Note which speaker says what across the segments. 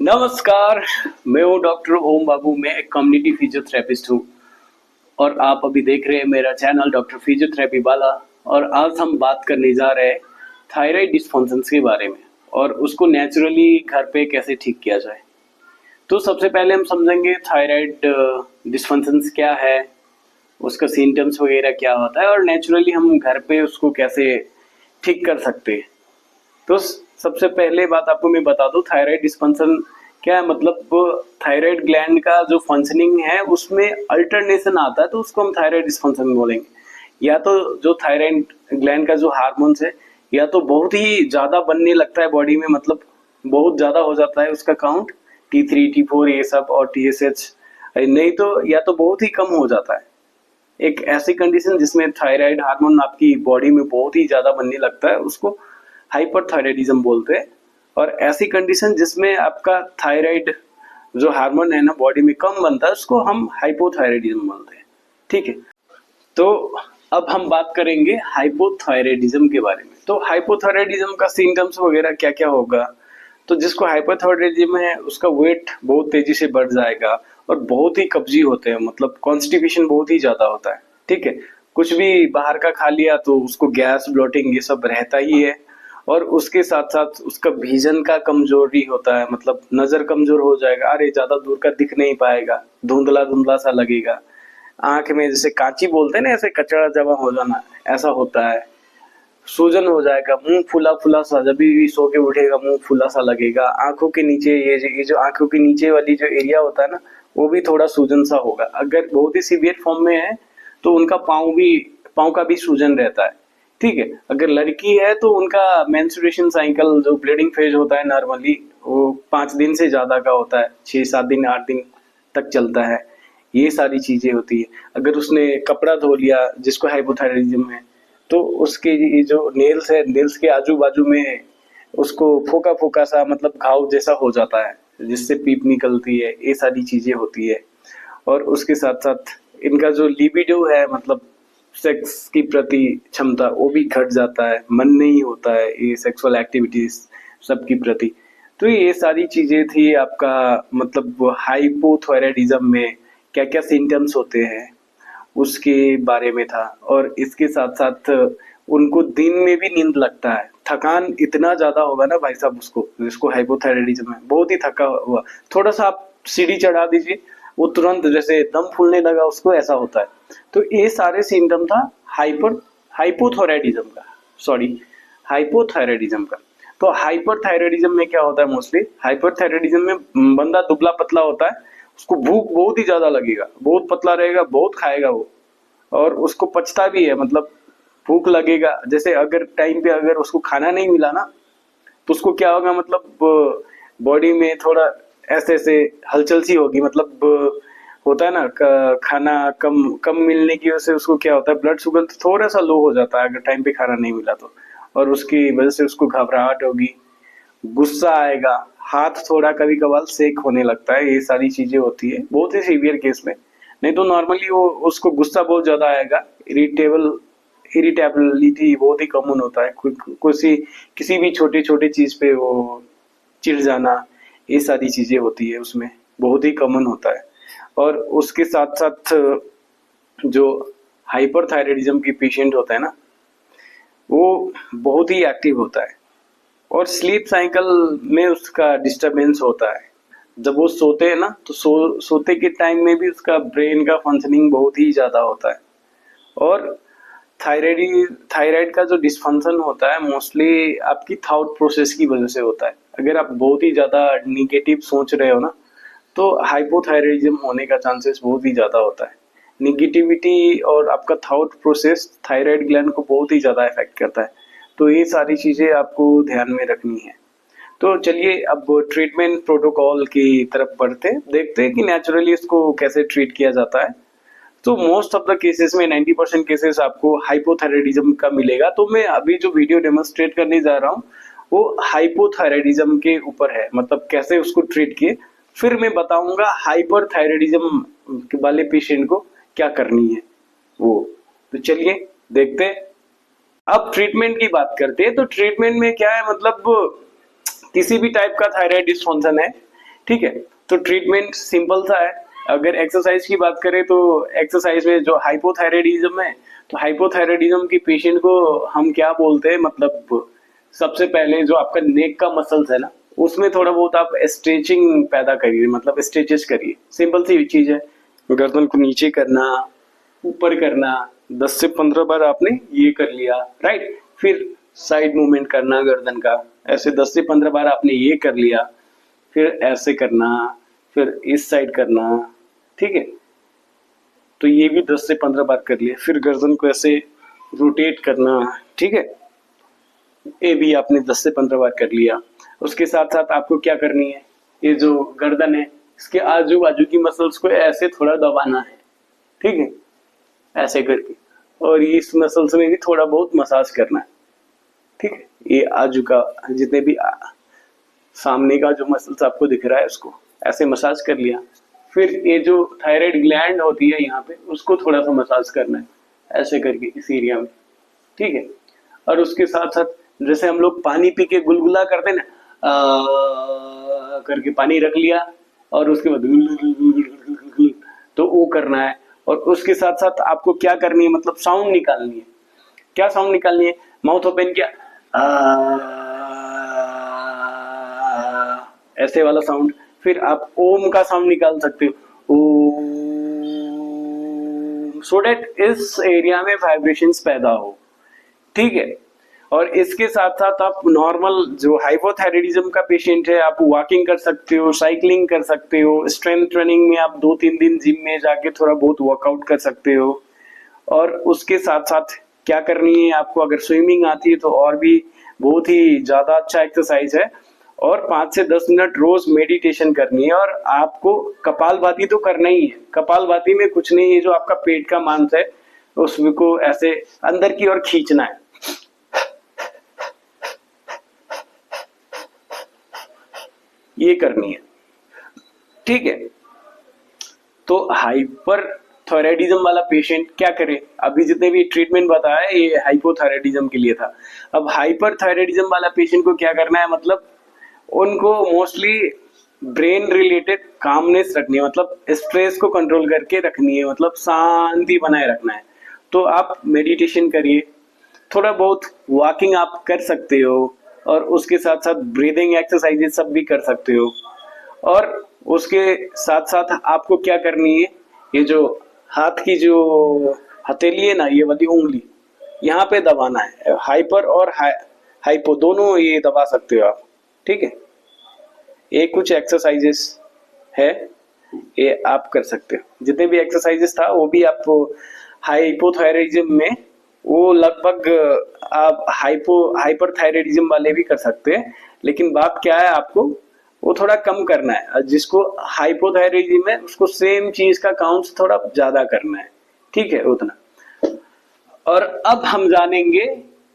Speaker 1: नमस्कार। मैं हूँ डॉक्टर ओम बाबू। मैं एक कम्युनिटी फिजियोथेरेपिस्ट हूँ और आप अभी देख रहे हैं मेरा चैनल डॉक्टर फिजियोथेरेपी वाला। और आज हम बात करने जा रहे हैं थायराइड डिस्फंक्शंस के बारे में और उसको नेचुरली घर पे कैसे ठीक किया जाए। तो सबसे पहले हम समझेंगे थायराइड डिस्फंक्शंस क्या है, उसका सिम्टम्स वगैरह क्या होता है और नेचुरली हम घर पे उसको कैसे ठीक कर सकते हैं। तो सबसे पहले बात आपको मैं बता दूं, थायराइड डिस्फंक्शन क्या है। मतलब थायराइड ग्लैंड का जो फंक्शनिंग है उसमें अल्टरनेशन आता है, तो उसको हम थायराइड डिस्फंक्शन बोलेंगे। या तो जो थायराइड ग्लैंड का जो हार्मोन्स है या तो बहुत ही ज्यादा बनने लगता है बॉडी में, मतलब बहुत ज्यादा हो जाता है उसका काउंट, T3 T4 ये सब और TSH। नहीं तो या तो बहुत ही कम हो जाता है। एक ऐसी कंडीशन जिसमें थायराइड हार्मोन आपकी बॉडी में बहुत ही ज्यादा बनने लगता है उसको हाइपरथायराइडिज्म बोलते हैं। और ऐसी कंडीशन जिसमें आपका थायराइड जो हार्मोन है ना बॉडी में कम बनता है उसको हम हाइपोथायराइडिज्म बोलते हैं। ठीक है, तो अब हम बात करेंगे हाइपोथायराइडिज्म के बारे में। तो हाइपोथायराइडिज्म का सिम्टम्स वगैरह क्या क्या होगा। तो जिसको हाइपोथायराइडिज्म है उसका वेट बहुत तेजी से बढ़ जाएगा और बहुत ही कब्जी होते हैं, मतलब कॉन्स्टिपेशन बहुत ही ज्यादा होता है। ठीक है, कुछ भी बाहर का खा लिया तो उसको गैस ब्लोटिंग ये सब रहता ही है। और उसके साथ साथ उसका विजन का कमजोरी होता है, मतलब नजर कमजोर हो जाएगा, अरे ज्यादा दूर का दिख नहीं पाएगा, धुंधला धुंधला सा लगेगा। आंख में जैसे कांची बोलते हैं ना, ऐसे कचड़ा जमा हो जाना, ऐसा होता है। सूजन हो जाएगा, मुंह फुला फुला सा, जब भी सो के उठेगा मुंह फुला सा लगेगा। आंखों के नीचे ये जो आंखों के नीचे वाली जो एरिया होता है ना वो भी थोड़ा सूजन सा होगा। अगर बहुत ही सीवियर फॉर्म में है तो उनका पाँव का भी सूजन रहता है। ठीक है, अगर लड़की है तो उनका मेंस्ट्रुएशन साइकिल जो ब्लीडिंग फेज होता है नॉर्मली वो 5 दिन से ज्यादा का होता है, 6 7 दिन 8 दिन तक चलता है। ये सारी चीजें होती है। अगर उसने कपड़ा धो लिया जिसको हाइपोथायराइडिज्म है तो उसके ये जो नेल्स है, नेल्स के आजू बाजू में उसको फोका फोका सा, मतलब घाव जैसा हो जाता है जिससे पीप निकलती है। ये सारी चीजें होती है। और उसके साथ साथ इनका जो लिबिडो है, मतलब सेक्स की प्रति क्षमता, वो भी घट जाता है, मन नहीं होता है ये सेक्सुअल एक्टिविटीज सबकी प्रति। तो ये सारी चीजें थी आपका, मतलब हाइपोथायराइडिज्म में क्या क्या सिम्टम्स होते हैं उसके बारे में था। और इसके साथ साथ उनको दिन में भी नींद लगता है, थकान इतना ज्यादा होगा ना भाई साहब, उसको जिसको हाइपोथायराइडिज्म है बहुत ही थका हुआ, थोड़ा सा आप सीढ़ी चढ़ा दीजिए वो तुरंत जैसे दम फूलने लगा उसको, ऐसा होता है। तो ये सारे सिम्टम था हाइपोथायराइडिज्म का, सॉरी हाइपोथायराइडिज्म का। तो हाइपरथायराइडिज्म में क्या होता है, मोस्टली हाइपरथायराइडिज्म में बंदा दुबला पतला होता है, उसको भूख बहुत ही ज्यादा लगेगा, बहुत पतला रहेगा, बहुत खाएगा वो, और उसको पचता भी है, मतलब भूख लगेगा। जैसे अगर टाइम पे अगर उसको खाना नहीं मिला ना तो उसको क्या होगा, मतलब बॉडी में थोड़ा ऐसे ऐसे हलचल सी होगी, मतलब होता है ना खाना कम कम मिलने की वजह से उसको क्या होता है, ब्लड शुगर थोड़ा सा लो हो जाता है अगर टाइम पे खाना नहीं मिला तो। और उसकी वजह से उसको घबराहट होगी, गुस्सा आएगा, हाथ थोड़ा कभी कभार सेक होने लगता है। ये सारी चीजें होती है बहुत ही सीवियर केस में। नहीं तो नॉर्मली वो उसको गुस्सा बहुत ज्यादा आएगा, इरिटेबिलिटी बहुत ही कॉमन होता है, किसी भी छोटी छोटी चीज पे वो चिढ़ जाना, ये सारी चीजें होती है उसमें, बहुत ही कॉमन होता है। और उसके साथ साथ जो हाइपरथायराइडिज्म की पेशेंट होता है ना वो बहुत ही एक्टिव होता है और स्लीप साइकिल में उसका डिस्टरबेंस होता है। जब वो सोते हैं ना तो सोते के टाइम में भी उसका ब्रेन का फंक्शनिंग बहुत ही ज्यादा होता है। और थायराइड का जो डिस्फंक्शन होता है मोस्टली आपकी थॉट प्रोसेस की वजह से होता है। अगर आप बहुत ही ज्यादा निगेटिव सोच रहे हो ना तो हाइपोथायराइडिज्म होने का चांसेस बहुत ही ज्यादा होता है। निगेटिविटी और आपका थॉट प्रोसेस थायराइड ग्लैंड को बहुत ही ज्यादा इफेक्ट करता है। तो ये सारी चीजें आपको ध्यान में रखनी है। तो चलिए अब ट्रीटमेंट प्रोटोकॉल की तरफ बढ़ते हैं, देखते हैं कि नेचुरली इसको कैसे ट्रीट किया जाता है। तो मोस्ट ऑफ द केसेस में 90% केसेस आपको हाइपोथायराइडिज्म का मिलेगा। तो मैं अभी जो वीडियो डेमोन्स्ट्रेट करने जा रहा हूँ वो हाइपोथायराइडिज्म के ऊपर है, मतलब कैसे उसको ट्रीट किए। फिर मैं बताऊंगा हाइपरथायराइडिज्म वाले पेशेंट को क्या करनी है वो। तो चलिए देखते हैं। अब ट्रीटमेंट की बात करते हैं। तो ट्रीटमेंट में क्या है, मतलब किसी भी टाइप का थायराइड डिस्फंक्शन है ठीक है। तो ट्रीटमेंट सिंपल सा है। अगर एक्सरसाइज की बात करें तो एक्सरसाइज में जो हाइपोथायराइडिज्म है, तो हाइपोथायराइडिज्म की पेशेंट को हम क्या बोलते हैं, मतलब सबसे पहले जो आपका नेक का मसल्स है ना, उसमें थोड़ा बहुत आप स्ट्रेचिंग पैदा करिए, मतलब स्ट्रेचेस करिए। सिंपल सी चीज है, गर्दन को नीचे करना, ऊपर करना, 10 से 15 बार आपने ये कर लिया, राइट। फिर साइड मूवमेंट करना गर्दन का, ऐसे 10 से 15 बार आपने ये कर लिया, फिर ऐसे करना, फिर इस साइड करना, ठीक है। तो ये भी 10 से 15 बार कर लिया। फिर गर्दन को ऐसे रोटेट करना, ठीक है। ये भी आपने 10 से 15 बार कर लिया। उसके साथ साथ आपको क्या करनी है, ये जो गर्दन है इसके आजू बाजू की मसल्स को ऐसे थोड़ा दबाना है, ठीक है, ऐसे करके। और इस मसल्स में भी थोड़ा बहुत मसाज करना है, ठीक है। ये आजू का जितने भी सामने का जो मसल्स आपको दिख रहा है उसको ऐसे मसाज कर लिया। फिर ये जो थायराइड ग्लैंड होती है यहाँ पे, उसको थोड़ा सा मसाज करना है ऐसे करके इस एरिया में, ठीक है। और उसके साथ साथ जैसे हम लोग पानी पी के गुलगुला करते हैं ना, करके पानी रख लिया और उसके बाद तो वो करना है। और उसके साथ साथ आपको क्या करनी है, मतलब साउंड निकालनी है। क्या साउंड निकालनी है, माउथ ओपन किया ऐसे वाला साउंड। फिर आप ओम का साउंड निकाल सकते हो, ओम, सो डेट इस एरिया में वाइब्रेशंस पैदा हो, ठीक है। और इसके साथ साथ आप नॉर्मल जो हाइपोथायराइडिज्म का पेशेंट है, आप वॉकिंग कर सकते हो, साइकिलिंग कर सकते हो, स्ट्रेंथ ट्रेनिंग में आप 2-3 दिन जिम में जाके थोड़ा बहुत वर्कआउट कर सकते हो। और उसके साथ साथ क्या करनी है आपको, अगर स्विमिंग आती है तो और भी बहुत ही ज्यादा अच्छा एक्सरसाइज है। और 5 से 10 मिनट रोज मेडिटेशन करनी है। और आपको कपालभाति तो करना ही है। कपालभाति में कुछ नहीं है, जो आपका पेट का मांस है उसको ऐसे अंदर की ओर खींचना है, ये करनी है, ठीक है। तो हाइपर थायराइडिज्म वाला पेशेंट क्या करे, अभी जितने भी ट्रीटमेंट बताया ये हाइपोथायराइडिज्म के लिए था। अब हाइपर थायराइडिज्म वाला पेशेंट को क्या करना है, मतलब उनको मोस्टली ब्रेन रिलेटेड कामनेस रखनी है, मतलब स्ट्रेस को कंट्रोल करके रखनी है, मतलब शांति बनाए रखना है। तो आप मेडिटेशन करिए, थोड़ा बहुत वॉकिंग आप कर सकते हो, और उसके साथ साथ ब्रीदिंग एक्सरसाइजेस सब भी कर सकते हो। और उसके साथ साथ आपको क्या करनी है, ये जो हाथ की जो हथेली है ना, ये वाली उंगली यहाँ पे दबाना है। हाइपर और हाइपो दोनों ये दबा सकते हो आप, ठीक है। ये कुछ एक्सरसाइजेस है, ये आप कर सकते हो। जितने भी एक्सरसाइजेस था वो भी आप हाइपोथायराइडिज्म में, वो लगभग आप हाइपर थायराइडिज्म वाले भी कर सकते हैं। लेकिन बात क्या है, आपको वो थोड़ा कम करना है। जिसको हाइपोथायराइडिज्म है उसको सेम चीज का काउंट थोड़ा ज्यादा करना है, ठीक है, उतना। और अब हम जानेंगे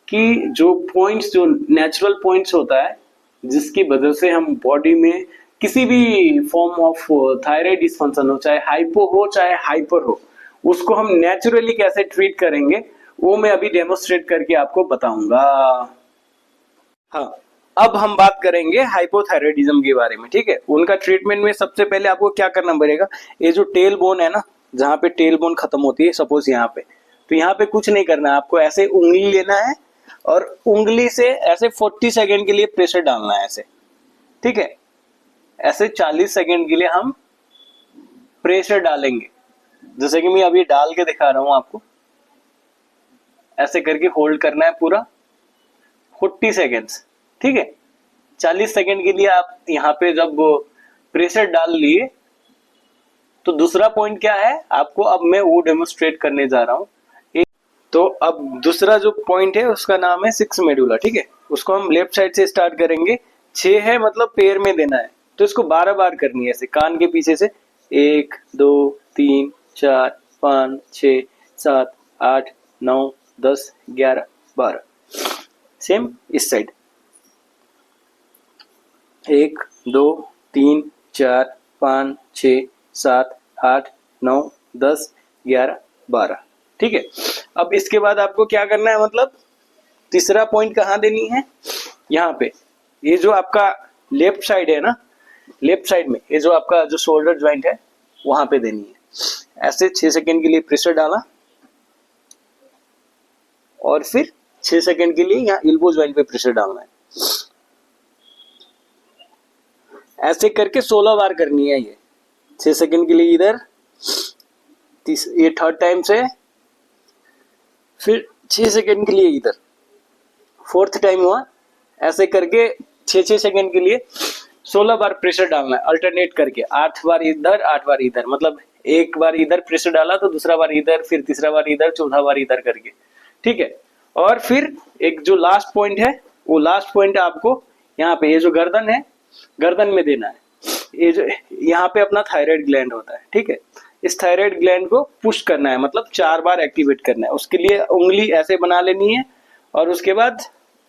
Speaker 1: कि जो पॉइंट्स, जो नेचुरल पॉइंट्स होता है जिसकी वजह से हम बॉडी में किसी भी फॉर्म ऑफ थायराइड डिसफंक्शन हो, चाहे हाइपो हो चाहे हाइपर हो, उसको हम नेचुरली कैसे ट्रीट करेंगे वो मैं अभी डेमोस्ट्रेट करके आपको बताऊंगा। हाँ, अब हम बात करेंगे हाइपोथायराइडिज्म के बारे में, ठीक है। उनका ट्रीटमेंट में सबसे पहले आपको क्या करना पड़ेगा, ये जो टेल बोन है ना, जहाँ पे टेल बोन खत्म होती है, सपोज यहाँ पे, तो यहाँ पे कुछ नहीं करना है आपको। ऐसे उंगली लेना है और उंगली से ऐसे 40 सेकेंड के लिए प्रेशर डालना है ऐसे, ठीक है। ऐसे 40 सेकेंड के लिए हम प्रेशर डालेंगे, जैसे कि मैं अभी डाल के दिखा रहा हूं आपको। ऐसे करके होल्ड करना है पूरा 40 सेकेंड्स, ठीक है। 40 सेकेंड के लिए आप यहाँ पे जब प्रेशर डाल लिए, तो दूसरा पॉइंट क्या है आपको अब मैं वो डेमोस्ट्रेट करने जा रहा हूँ। तो अब दूसरा जो पॉइंट है उसका नाम है 6 मेडुला, ठीक है। उसको हम लेफ्ट साइड से स्टार्ट करेंगे। 6 है मतलब पैर में देना है, तो इसको 12 बार करनी है ऐसे कान के पीछे से। 1 2 3 4 5 6 7 8 9 10 11 12। सेम इस साइड 1 2 3 4 5 6 7 8 9 10 11 12, ठीक है। अब इसके बाद आपको क्या करना है, मतलब तीसरा पॉइंट कहाँ देनी है, यहाँ पे। ये जो आपका लेफ्ट साइड है ना, लेफ्ट साइड में, ये जो आपका जो शोल्डर ज्वाइंट है वहां पे देनी है। ऐसे 6 सेकंड के लिए प्रेशर डाला और फिर 6 सेकंड के लिए यहाँ एल्बो ज्वाइंट पे प्रेशर डालना है। ऐसे करके 16 बार करनी है ये। 6 सेकंड के लिए इधर, ये थर्ड टाइम से, फिर 6 सेकंड के लिए इधर, फोर्थ टाइम हुआ। ऐसे करके 6-6 सेकंड के लिए 16 बार प्रेशर डालना है, अल्टरनेट करके। 8 बार इधर 8 बार इधर, मतलब एक बार इधर प्रेशर डाला तो दूसरा बार इधर, फिर तीसरा बार इधर, चौथा बार इधर करके, ठीक है। और फिर एक जो लास्ट पॉइंट है, वो लास्ट पॉइंट आपको यहाँ पे, ये जो गर्दन है, गर्दन में देना है। ये जो यहाँ पे अपना थायराइड ग्लैंड होता है, ठीक है। इस थायराइड ग्लैंड को पुश करना है, मतलब 4 बार एक्टिवेट करना है। उसके लिए उंगली ऐसे बना लेनी है और उसके बाद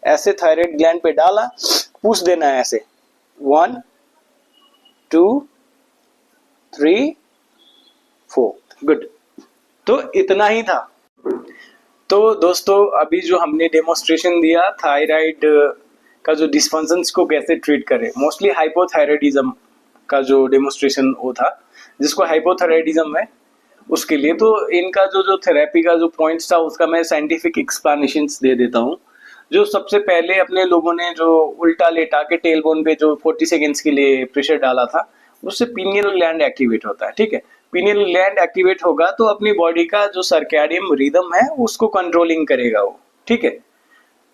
Speaker 1: ऐसे थायराइड ग्लैंड पे डाला, पुश देना है ऐसे 1 2 3 4, गुड। तो इतना ही था। तो दोस्तों अभी जो हमने डेमोन्स्ट्रेशन दिया थायराइड का जो डिस्फंक्शंस को कैसे ट्रीट करें, मोस्टली हाइपोथायराइडिज्म का जो डेमोन्स्ट्रेशन वो था, जिसको हाइपोथायराइडिज्म है उसके लिए। तो इनका जो थेरेपी का जो पॉइंट्स था उसका मैं साइंटिफिक एक्सप्लेनेशंस दे देता हूँ। जो सबसे पहले अपने लोगों ने जो उल्टा लेटा के टेल बोन पे जो 40 सेकेंड्स के लिए प्रेशर डाला था, उससे पीनियल ग्लैंड एक्टिवेट होता है, ठीक है। पीनियल ग्लैंड एक्टिवेट होगा तो अपनी बॉडी का जो सर्कैडियम रिदम है उसको कंट्रोलिंग करेगा वो, ठीक है।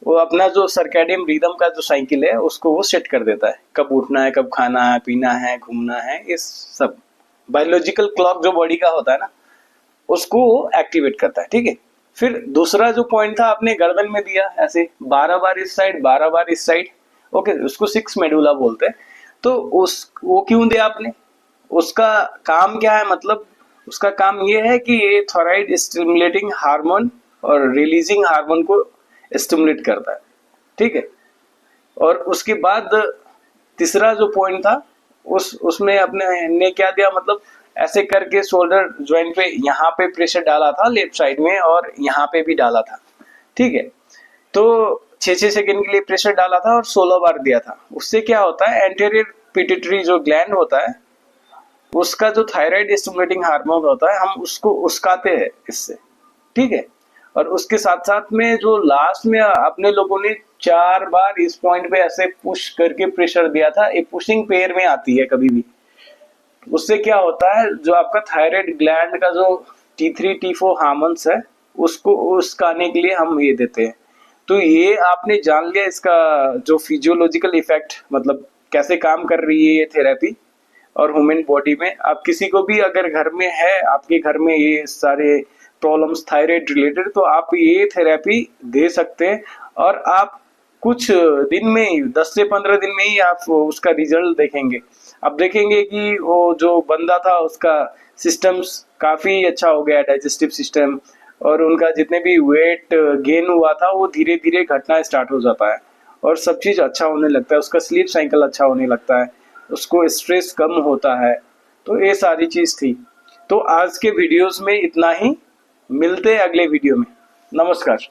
Speaker 1: वो अपना जो सर्कैडियम रिदम का जो साइकिल है उसको वो सेट कर देता है, कब उठना है, कब खाना है, पीना है, घूमना है, ये सब बायोलॉजिकल क्लॉक जो बॉडी का होता है ना, उसको वो एक्टिवेट करता है, ठीक है। फिर दूसरा जो पॉइंट था आपने गर्दन में दिया, ऐसे 12 बार इस साइड 12 बार इस साइड, ओके, उसको 6 मेडुला बोलते हैं। तो वो क्यों दिया आपने, उसका काम क्या है, मतलब उसका काम ये है कि ये थायराइड स्टिमुलेटिंग हार्मोन और रिलीजिंग हार्मोन को स्टिमुलेट करता है, ठीक है। और उसके बाद तीसरा जो पॉइंट था उसमें अपने ने क्या दिया, मतलब ऐसे करके शोल्डर ज्वाइंट पे यहाँ पे प्रेशर डाला था लेफ्ट साइड में और यहाँ पे भी डाला था, ठीक है। तो 6-6 सेकंड के लिए प्रेशर डाला था और 16 बार दिया था। उससे क्या होता है, एंटीरियर पिट्यूटरी जो ग्लैंड होता है उसका जो थायराइड स्टिमुलेटिंग हार्मोन होता है, हम उसको उस्काते हैं इससे, ठीक है। और उसके साथ साथ में जो लास्ट में अपने लोगों ने 4 बार इस पॉइंट पे ऐसे पुश करके प्रेशर दिया था, एक पुशिंग पेयर में आती है कभी भी। उससे क्या होता है, जो आपका थायराइड ग्लैंड का जो T3 T4 हार्मोन्स है उसको उस्काने के लिए हम ये देते हैं। तो ये आपने जान लिया इसका जो फिजियोलॉजिकल इफेक्ट, मतलब कैसे काम कर रही है ये थेरेपी और ह्यूमन बॉडी में। आप किसी को भी अगर घर में है, आपके घर में ये सारे प्रॉब्लम्स थायराइड रिलेटेड, तो आप ये थेरेपी दे सकते हैं और आप कुछ दिन में ही, 10 से 15 दिन में ही आप उसका रिजल्ट देखेंगे। आप देखेंगे कि वो जो बंदा था उसका सिस्टम्स काफ़ी अच्छा हो गया, डाइजेस्टिव सिस्टम, और उनका जितने भी वेट गेन हुआ था वो धीरे धीरे घटना स्टार्ट हो जाता है और सब चीज़ अच्छा होने लगता है। उसका स्लीप साइकिल अच्छा होने लगता है, उसको स्ट्रेस कम होता है। तो ये सारी चीज़ थी। तो आज के वीडियोस में इतना ही, मिलते हैं अगले वीडियो में। नमस्कार।